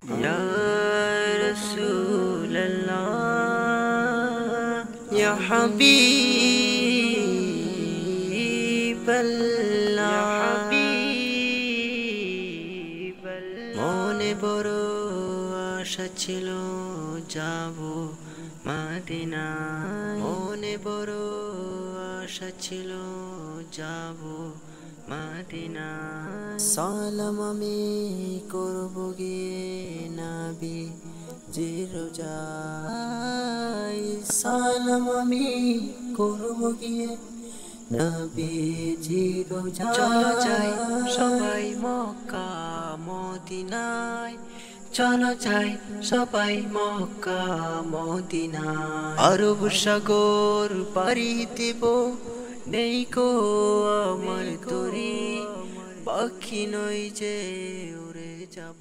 या रसूल अल्लाह या हबीब अल्लाह মনে বড় আশা ছিল যাব মদিনায় মনে বড় আশা ছিল যাব মদিনায় সালাম আমি করব গিয়ে নবী জির রোজায় সালাম আমি করব গিয়ে নবী জির রোজায় চলো যাই সবাই মক্কা মদিনায় চলো যাই সবাই মক্কা মদিনায় আরব সাগর পাড়ি দেব নেই কো আমার তরি পাখি নই যে উড়ে যাব।